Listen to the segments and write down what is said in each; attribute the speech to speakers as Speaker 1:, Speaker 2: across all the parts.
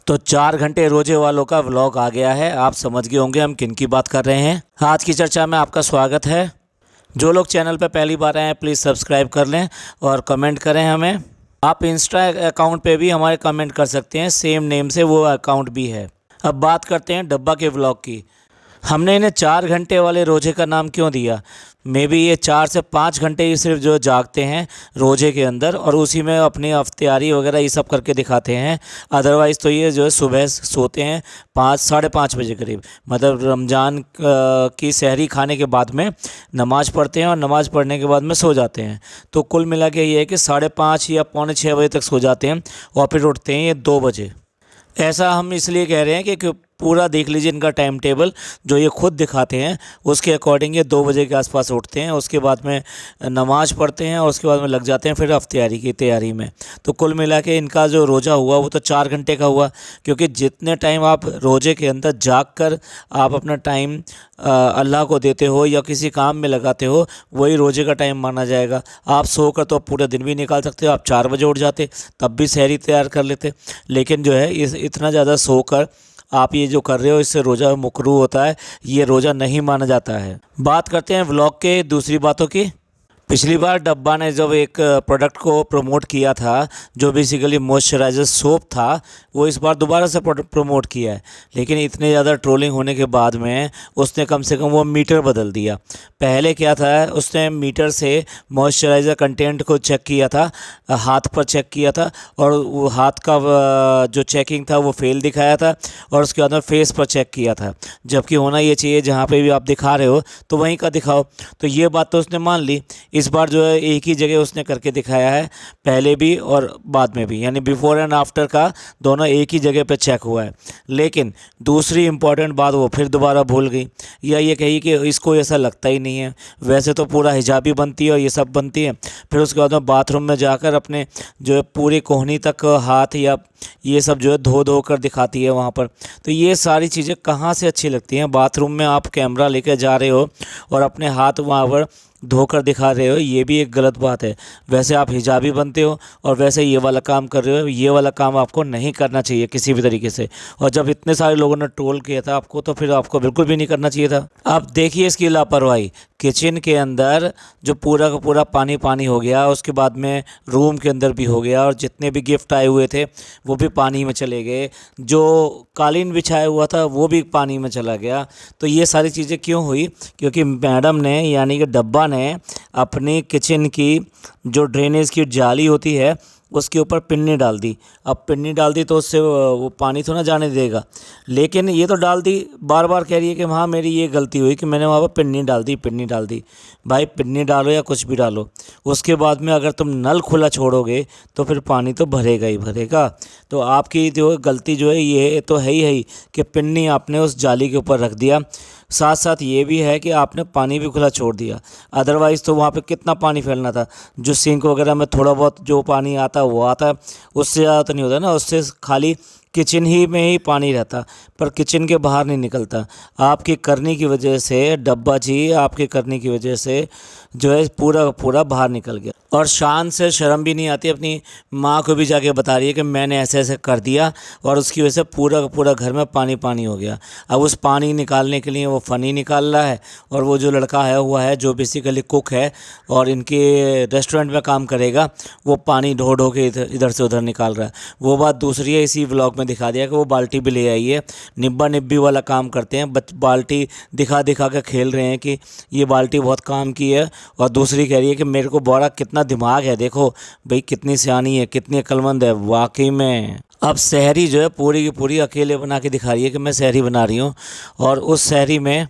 Speaker 1: तो 4 घंटे रोजे वालों का व्लॉग आ गया है। आप समझ गए होंगे हम किन की बात कर रहे हैं। आज की चर्चा में आपका स्वागत है। जो लोग चैनल पर पहली बार आए हैं प्लीज़ सब्सक्राइब कर लें और कमेंट करें हमें। आप इंस्टा अकाउंट पे भी हमारे कमेंट कर सकते हैं, सेम नेम से वो अकाउंट भी है। अब बात करते हैं डब्बा के व्लॉग की। हमने इन्हें 4 घंटे वाले रोजे का नाम क्यों दिया? मे बी ये 4 से 5 घंटे ही सिर्फ जो जागते हैं रोजे के अंदर, और उसी में अपनी अफ्तारी वगैरह ये सब करके दिखाते हैं। अदरवाइज़ तो ये जो है सुबह सोते हैं 5 साढ़े 5 बजे करीब, मतलब रमज़ान की सहरी खाने के बाद में नमाज़ पढ़ते हैं और नमाज़ पढ़ने के बाद में सो जाते हैं। तो कुल मिला के ये है कि 5:30 या पौने 6 बजे तक सो जाते हैं और फिर उठते हैं ये 2 बजे। ऐसा हम इसलिए कह रहे हैं कि पूरा देख लीजिए इनका टाइम टेबल जो ये खुद दिखाते हैं, उसके अकॉर्डिंग ये 2 बजे के आसपास उठते हैं, उसके बाद में नमाज़ पढ़ते हैं और उसके बाद में लग जाते हैं फिर अफ्तारी की तैयारी में। तो कुल मिला के इनका जो रोज़ा हुआ वो तो 4 घंटे का हुआ, क्योंकि जितने टाइम आप रोज़े के अंदर जाग कर आप अपना टाइम अल्लाह को देते हो या किसी काम में लगाते हो, वही रोज़े का टाइम माना जाएगा। आप सोकर तो पूरे दिन भी निकाल सकते हो, आप 4 बजे उठ जाते तब भी सहरी तैयार कर लेते, लेकिन जो है इतना ज़्यादा सोकर आप ये जो कर रहे हो इससे रोज़ा मुकरू होता है, ये रोज़ा नहीं माना जाता है। बात करते हैं व्लॉग के दूसरी बातों की। पिछली बार डब्बा ने जब एक प्रोडक्ट को प्रमोट किया था जो बेसिकली मॉइस्चराइज़र सोप था, वो इस बार दोबारा से प्रमोट किया है, लेकिन इतने ज़्यादा ट्रोलिंग होने के बाद में उसने कम से कम वो मीटर बदल दिया। पहले क्या था, उसने मीटर से मॉइस्चराइज़र कंटेंट को चेक किया था, हाथ पर चेक किया था, और वो हाथ का जो चेकिंग था वो फेल दिखाया था, और उसके बाद में फेस पर चेक किया था। जबकि होना ये चाहिए जहाँ पे भी आप दिखा रहे हो तो वहीं का दिखाओ। तो ये बात तो उसने मान ली। इस बार जो है एक ही जगह उसने करके दिखाया है, पहले भी और बाद में भी, यानी बिफोर एंड आफ्टर का दोनों एक ही जगह पे चेक हुआ है। लेकिन दूसरी इम्पॉर्टेंट बात वो फिर दोबारा भूल गई, या ये कही कि इसको ऐसा लगता ही नहीं है। वैसे तो पूरा हिजाबी बनती है और ये सब बनती है, फिर उसके बाद में बाथरूम में जाकर अपने जो है पूरी कोहनी तक हाथ या ये सब जो है धो धो कर दिखाती है वहाँ पर। तो ये सारी चीज़ें कहाँ से अच्छी लगती हैं? बाथरूम में आप कैमरा लेकर जा रहे हो और अपने हाथ वहाँ पर धोकर दिखा रहे हो, ये भी एक गलत बात है। वैसे आप हिजाबी बनते हो और वैसे ये वाला काम कर रहे हो, ये वाला काम आपको नहीं करना चाहिए किसी भी तरीके से। और जब इतने सारे लोगों ने ट्रोल किया था आपको, तो फिर आपको बिल्कुल भी नहीं करना चाहिए था। अब देखिए इसकी लापरवाही। किचन के अंदर जो पूरा का पूरा पानी पानी हो गया, उसके बाद में रूम के अंदर भी हो गया, और जितने भी गिफ्ट आए हुए थे वो भी पानी में चले गए, जो कालीन बिछाया हुआ था वो भी पानी में चला गया। तो ये सारी चीज़ें क्यों हुई? क्योंकि मैडम ने यानी कि डब्बा ने अपनी किचन की जो ड्रेनेज की जाली होती है उसके ऊपर पिन्नी डाल दी। अब पिन्नी डाल दी तो उससे वो पानी तो ना जाने देगा, लेकिन ये तो डाल दी। बार बार कह रही है कि हाँ मेरी ये गलती हुई कि मैंने वहाँ पर पिन्नी डाल दी, पिन्नी डाल दी। भाई पिन्नी डालो या कुछ भी डालो, उसके बाद में अगर तुम नल खुला छोड़ोगे तो फिर पानी तो भरेगा ही भरेगा। तो आपकी जो गलती जो है ये तो है ही कि पिन्नी आपने उस जाली के ऊपर रख दिया। साथ साथ ये भी है कि आपने पानी भी खुला छोड़ दिया, अदरवाइज़ तो वहाँ पे कितना पानी फैलना था। जो सिंक वगैरह में थोड़ा बहुत जो पानी आता है वो आता है, उससे ज़्यादा तो नहीं होता ना, उससे खाली किचन ही में ही पानी रहता, पर किचन के बाहर नहीं निकलता। आपकी करने की वजह से डब्बा जी, आपके करने की वजह से जो है पूरा का पूरा बाहर निकल गया। और शान से शर्म भी नहीं आती, अपनी माँ को भी जाके बता रही है कि मैंने ऐसे ऐसे कर दिया और उसकी वजह से पूरा का पूरा घर में पानी पानी हो गया। अब उस पानी निकालने के लिए वो फ़नी निकाल रहा है, और वो जो लड़का है हुआ है जो बेसिकली कुक है और इनके रेस्टोरेंट में काम करेगा, वो पानी ढो ढो के इधर से उधर निकाल रहा है। वो बात दूसरी है, इसी व्लॉग में दिखा दिया कि वो बाल्टी भी ले आई है। निब्बा निब्बी वाला काम करते हैं, बाल्टी दिखा दिखा के खेल रहे हैं कि ये बाल्टी बहुत काम की है, और दूसरी कह रही है कि मेरे को बड़ा कितना दिमाग है, देखो भाई कितनी सियानी है, कितनी अक्लमंद है वाकई में। अब सहरी जो है पूरी की पूरी अकेले बना के दिखा रही है कि मैं सहरी बना रही हूँ, और उस सहरी में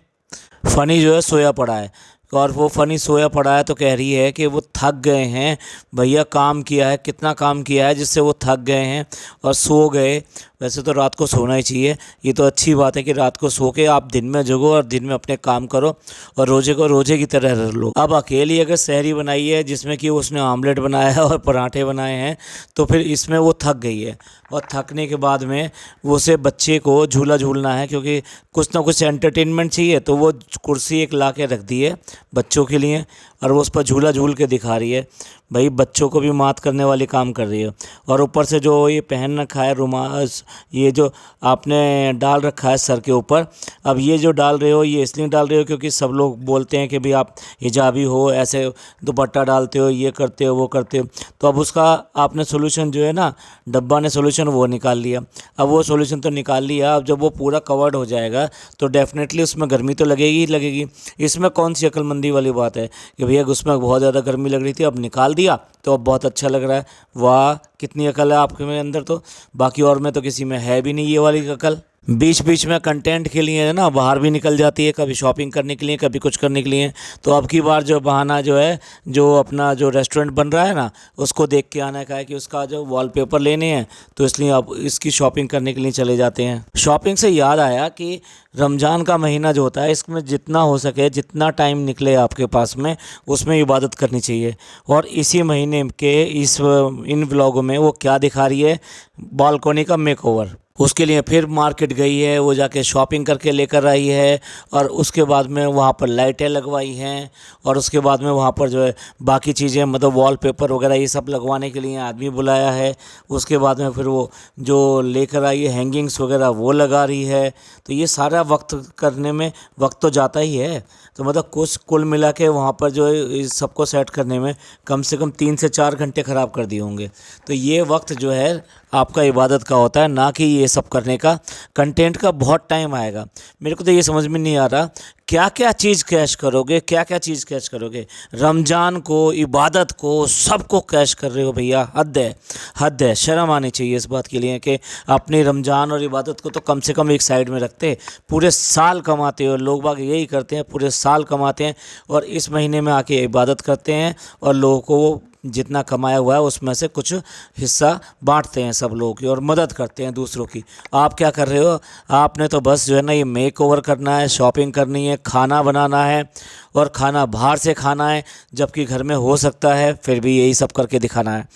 Speaker 1: फ़नी जो है सोया पड़ा है, और वो फ़नी सोया पड़ा है तो कह रही है कि वो थक गए हैं भैया, काम किया है, कितना काम किया है जिससे वो थक गए हैं और सो गए। वैसे तो रात को सोना ही चाहिए, ये तो अच्छी बात है कि रात को सो के आप दिन में जगो और दिन में अपने काम करो और रोज़े को रोज़े की तरह रह लो। अब अकेली अगर सहरी बनाई है जिसमें कि उसने आमलेट बनाया है और पराठे बनाए हैं, तो फिर इसमें वो थक गई है, और थकने के बाद में वो उसे बच्चे को झूला झूलना है, क्योंकि कुछ ना कुछ एंटरटेनमेंट चाहिए, तो वो कुर्सी एक ला के रख दी है बच्चों के लिए, और वो उस पर झूला झूल के दिखा रही है। भाई बच्चों को भी मात करने वाली काम कर रही है। और ऊपर से जो ये पहन रखा है रुमाल, ये जो आपने डाल रखा है सर के ऊपर, अब ये जो डाल रहे हो ये इसलिए डाल रहे हो क्योंकि सब लोग बोलते हैं कि भाई आप हिजाबी हो, ऐसे दुपट्टा डालते हो, ये करते हो, वो करते हो। तो अब उसका आपने सोल्यूशन जो है ना, डब्बा ने सोल्यूशन वो निकाल लिया। अब वो सोल्यूशन तो निकाल लिया, अब जब वो पूरा कवर्ड हो जाएगा तो डेफिनेटली उसमें गर्मी तो लगेगी ही लगेगी। इसमें कौन सी अक्लमंदी वाली बात है कि भैया उसमें बहुत ज़्यादा गर्मी लग रही थी, अब निकाल दिया तो अब बहुत अच्छा लग रहा है। वाह, कितनी अकल है आपके में अंदर तो, बाकी और में तो किसी में है भी नहीं ये वाली अकल। बीच बीच में कंटेंट के लिए है ना बाहर भी निकल जाती है, कभी शॉपिंग करने के लिए, कभी कुछ करने के लिए। तो अब की बार जो बहाना जो है, जो अपना जो रेस्टोरेंट बन रहा है ना, उसको देख के आना का है कि उसका जो वॉलपेपर लेने हैं, तो इसलिए अब इसकी शॉपिंग करने के लिए चले जाते हैं। शॉपिंग से याद आया कि रमज़ान का महीना जो होता है, इसमें जितना हो सके, जितना टाइम निकले आपके पास में, उसमें इबादत करनी चाहिए। और इसी महीने के इन व्लॉगों में वो क्या दिखा रही है, बालकोनी का मेकओवर। उसके लिए फिर मार्केट गई है, वो जाके शॉपिंग करके लेकर आई है, और उसके बाद में वहाँ पर लाइटें लगवाई हैं, और उसके बाद में वहाँ पर जो है बाकी चीज़ें, मतलब वॉलपेपर वगैरह ये सब लगवाने के लिए आदमी बुलाया है। उसके बाद में फिर वो जो लेकर आई है हैंगिंग्स वगैरह वो लगा रही है। तो ये सारा वक्त करने में वक्त तो जाता ही है। तो मतलब कुल मिला के वहाँ पर जो है इस सबको सेट करने में कम से कम 3 से 4 घंटे ख़राब कर दिए होंगे। तो ये वक्त जो है आपका इबादत का होता है, ना कि ये सब करने का। कंटेंट का बहुत टाइम आएगा। मेरे को तो ये समझ में नहीं आ रहा क्या क्या चीज़ कैश करोगे, क्या क्या चीज़ कैश करोगे। रमज़ान को, इबादत को, सबको कैश कर रहे हो भैया, हद है, हद है। शर्म आनी चाहिए इस बात के लिए कि अपनी रमज़ान और इबादत को तो कम से कम एक साइड में रखते। पूरे साल कमाते हो लोग बाग, यही करते हैं, पूरे साल कमाते हैं और इस महीने में आके इबादत करते हैं, और लोगों को जितना कमाया हुआ है उसमें से कुछ हिस्सा बांटते हैं सब लोगों की, और मदद करते हैं दूसरों की। आप क्या कर रहे हो? आपने तो बस जो है ना ये मेक ओवर करना है, शॉपिंग करनी है, खाना बनाना है, और खाना बाहर से खाना है, जबकि घर में हो सकता है, फिर भी यही सब करके दिखाना है।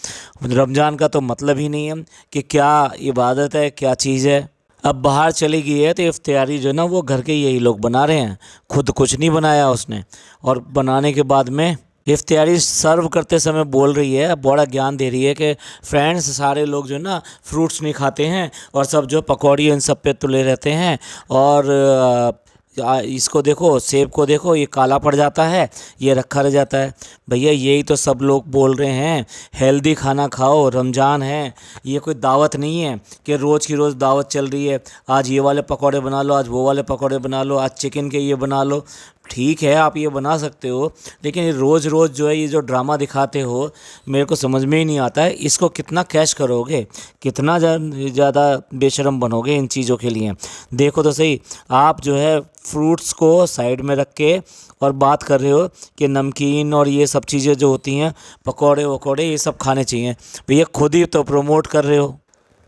Speaker 1: रमज़ान का तो मतलब ही नहीं है कि क्या इबादत है, क्या चीज़ है। अब बाहर चली गई है तो इफ्तियारी जो है ना वो घर के यही लोग बना रहे हैं, खुद कुछ नहीं बनाया उसने। और बनाने के बाद में इफ्तियारी सर्व करते समय बोल रही है, बड़ा ज्ञान दे रही है कि फ्रेंड्स सारे लोग जो है ना फ्रूट्स नहीं खाते हैं, और सब जो पकौड़ी इन सब पे तुले रहते हैं, और इसको देखो, सेब को देखो, ये काला पड़ जाता है, ये रखा रह जाता है। भैया यही तो सब लोग बोल रहे हैं, हेल्दी खाना खाओ, रमज़ान है, ये कोई दावत नहीं है कि रोज़ की रोज़ दावत चल रही है, आज ये वाले पकौड़े बना लो, आज वो वाले पकौड़े बना लो, आज चिकन के ये बना लो। ठीक है, आप ये बना सकते हो, लेकिन रोज़ रोज़ जो है ये जो ड्रामा दिखाते हो, मेरे को समझ में ही नहीं आता है। इसको कितना कैश करोगे, कितना ज़्यादा बेशरम बनोगे इन चीज़ों के लिए। देखो तो सही, आप जो है फ्रूट्स को साइड में रख के और बात कर रहे हो कि नमकीन और ये सब चीज़ें जो होती हैं, पकौड़े वकौड़े, ये सब खाने चाहिए। भैया खुद ही तो प्रमोट कर रहे हो।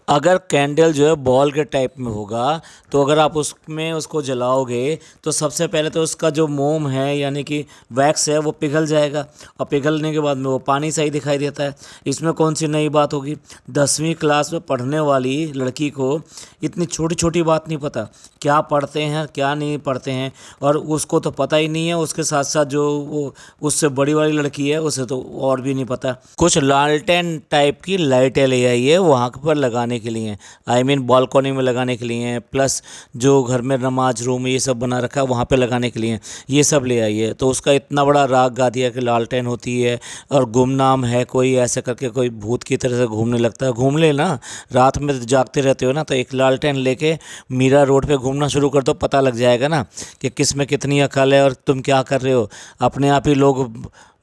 Speaker 1: अगर कैंडल जो है बॉल के टाइप में होगा, तो अगर आप उसमें उसको जलाओगे तो सबसे पहले तो उसका जो मोम है, यानी कि वैक्स है, वो पिघल जाएगा, और पिघलने के बाद में वो पानी सा ही दिखाई देता है। इसमें कौन सी नई बात होगी? 10वीं क्लास में पढ़ने वाली लड़की को इतनी छोटी छोटी बात नहीं पता, क्या पढ़ते हैं क्या नहीं पढ़ते हैं, और उसको तो पता ही नहीं है। उसके साथ साथ जो वो उससे बड़ी वाली लड़की है, उसे तो और भी नहीं पता। कुछ लालटेन टाइप की लाइटें ले आई है वहाँ पर लगाने के लिए, आई मीन बालकनी में लगाने के लिए, प्लस जो घर में नमाज रूम ये सब बना रखा है वहाँ पे लगाने के लिए, ये सब ले आई है। तो उसका इतना बड़ा राग गा दिया कि लालटेन होती है और गुमनाम है कोई, ऐसे करके कोई भूत की तरह से घूमने लगता है। घूम ले ना, रात में जागते रहते हो ना, तो एक लालटेन लेके मीरा रोड पे घूमना शुरू कर दो, पता लग जाएगा ना कि किस में कितनी अकल है और तुम क्या कर रहे हो। अपने आप ही लोग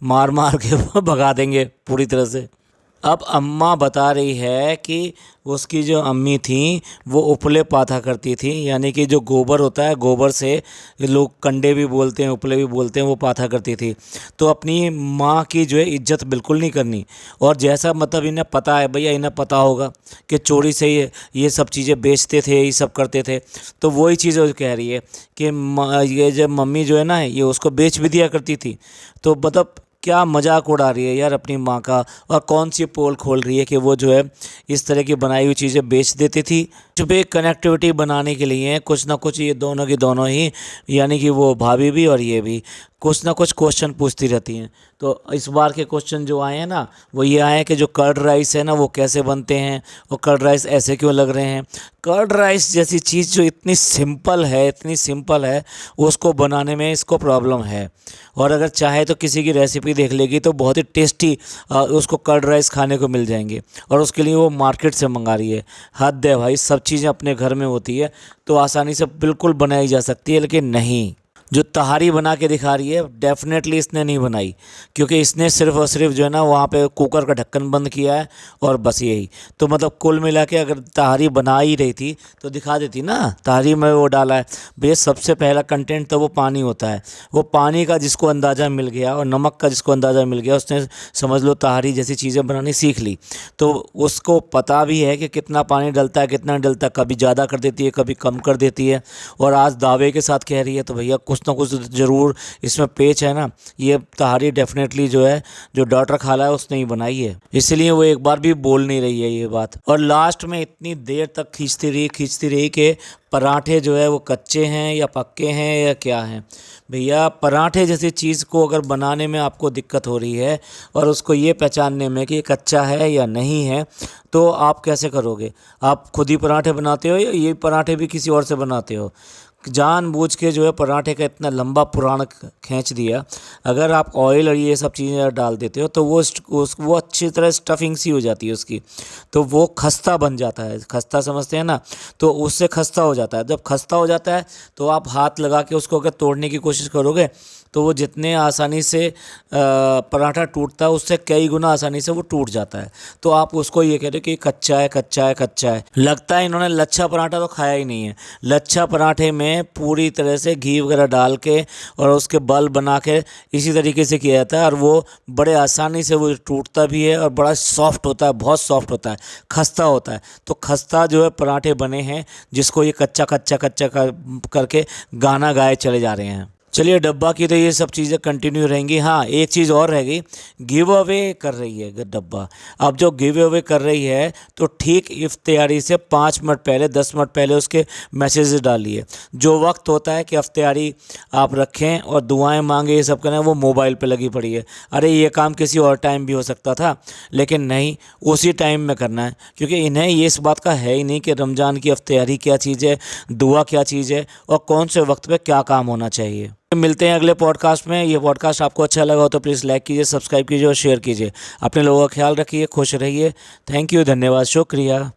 Speaker 1: मार मार के भगा देंगे पूरी तरह से। अब अम्मा बता रही है कि उसकी जो अम्मी थी वो उपले पाथा करती थी, यानी कि जो गोबर होता है, गोबर से लोग कंडे भी बोलते हैं, उपले भी बोलते हैं, वो पाथा करती थी। तो अपनी माँ की जो है इज्जत बिल्कुल नहीं करनी। और जैसा मतलब इन्हें पता है, भैया इन्हें पता होगा कि चोरी से ये सब चीज़ें बेचते थे, ये सब करते थे, तो वही चीज़ वो कह रही है कि ये जब मम्मी जो है ना ये उसको बेच भी दिया करती थी। तो मतलब क्या मजाक उड़ा रही है यार अपनी माँ का, और कौन सी पोल खोल रही है कि वो जो है इस तरह की बनाई हुई चीज़ें बेच देती थी। कुछ भी कनेक्टिविटी बनाने के लिए कुछ ना कुछ ये दोनों की दोनों ही, यानी कि वो भाभी भी और ये भी कुछ ना कुछ क्वेश्चन पूछती रहती हैं। तो इस बार के क्वेश्चन जो आए हैं ना, वो ये आए हैं कि जो कर्ड राइस है ना वो कैसे बनते हैं, और कर्ड राइस ऐसे क्यों लग रहे हैं। कर्ड राइस जैसी चीज़ जो इतनी सिंपल है, इतनी सिंपल है, उसको बनाने में इसको प्रॉब्लम है। और अगर चाहे तो किसी की रेसिपी देख लेगी तो बहुत ही टेस्टी उसको कर्ड राइस खाने को मिल जाएंगे, और उसके लिए वो मार्केट से मंगा रही है। हद है भाई, सब चीज़ें अपने घर में होती है तो आसानी से बिल्कुल बनाई जा सकती है, लेकिन नहीं, जो तहारी बना के दिखा रही है डेफिनेटली इसने नहीं बनाई, क्योंकि इसने सिर्फ और सिर्फ जो है ना वहाँ पे कुकर का ढक्कन बंद किया है और बस यही। तो मतलब कुल मिला के अगर तहारी बना ही रही थी तो दिखा देती ना, तहारी में वो डाला है भैया। सबसे पहला कंटेंट तो वो पानी होता है, वो पानी का जिसको अंदाज़ा मिल गया और नमक का जिसको अंदाज़ा मिल गया, उसने समझ लो तहारी जैसी चीज़ें बनानी सीख ली। तो उसको पता भी है कि कितना पानी डलता है कितना नहीं डलता, कभी ज़्यादा कर देती है कभी कम कर देती है, और आज दावे के साथ कह रही है तो भैया कुछ ना कुछ ज़रूर इसमें पेच है ना। ये तहारी डेफिनेटली जो है, जो डॉक्टर खाला है उसने ही बनाई है, इसलिए वो एक बार भी बोल नहीं रही है ये बात। और लास्ट में इतनी देर तक खींचती रही कि पराठे जो है वो कच्चे हैं या पक्के हैं या क्या हैं। भैया पराठे जैसी चीज़ को अगर बनाने में आपको दिक्कत हो रही है और उसको ये पहचानने में कि ये कच्चा है या नहीं है, तो आप कैसे करोगे। आप खुद ही पराठे बनाते हो या ये पराठे भी किसी और से बनाते हो। जानबूझ के जो है पराठे का इतना लंबा पुराण खींच दिया। अगर आप ऑयल और ये सब चीज़ें डाल देते हो तो वो अच्छी तरह स्टफिंग सी हो जाती है उसकी, तो वो खस्ता बन जाता है। खस्ता समझते हैं ना, तो उससे खस्ता हो जाता है। जब खस्ता हो जाता है तो आप हाथ लगा के उसको अगर तोड़ने की कोशिश करोगे तो वो जितने आसानी से पराठा टूटता है उससे कई गुना आसानी से वो टूट जाता है। तो आप उसको ये कह रहे हो कि कच्चा है कच्चा है कच्चा है। लगता है इन्होंने लच्छा पराठा तो खाया ही नहीं है। लच्छा पराठे में पूरी तरह से घी वगैरह डाल के और उसके बल बना के इसी तरीके से किया जाता है, और वो बड़े आसानी से वो टूटता भी है और बड़ा सॉफ्ट होता है, बहुत सॉफ्ट होता है, खस्ता होता है। तो खस्ता जो है पराठे बने हैं, जिसको ये कच्चा कच्चा कच्चा करके गाना गाए चले जा रहे हैं। चलिए डब्बा की तो ये सब चीज़ें कंटिन्यू रहेंगी। हाँ, एक चीज़ और रह गई, गिव अवे कर रही है डब्बा। अब जो गिव अवे कर रही है तो ठीक इफ्तियारी से 5 मिनट पहले 10 मिनट पहले उसके मैसेजेस डालिए। जो वक्त होता है कि इफ्तियारी आप रखें और दुआएं मांगे ये सब करें, वो मोबाइल पे लगी पड़ी है। अरे ये काम किसी और टाइम भी हो सकता था, लेकिन नहीं, उसी टाइम में करना है, क्योंकि इन्हें ये इस बात का है ही नहीं कि रमज़ान की इफ्तियारी क्या चीज़ है, दुआ क्या चीज़ है, और कौन से वक्त पे क्या काम होना चाहिए। मिलते हैं अगले पॉडकास्ट में। ये पॉडकास्ट आपको अच्छा लगा हो तो प्लीज़ लाइक कीजिए, सब्सक्राइब कीजिए और शेयर कीजिए। अपने लोगों का ख्याल रखिए, खुश रहिए। थैंक यू, धन्यवाद, शुक्रिया।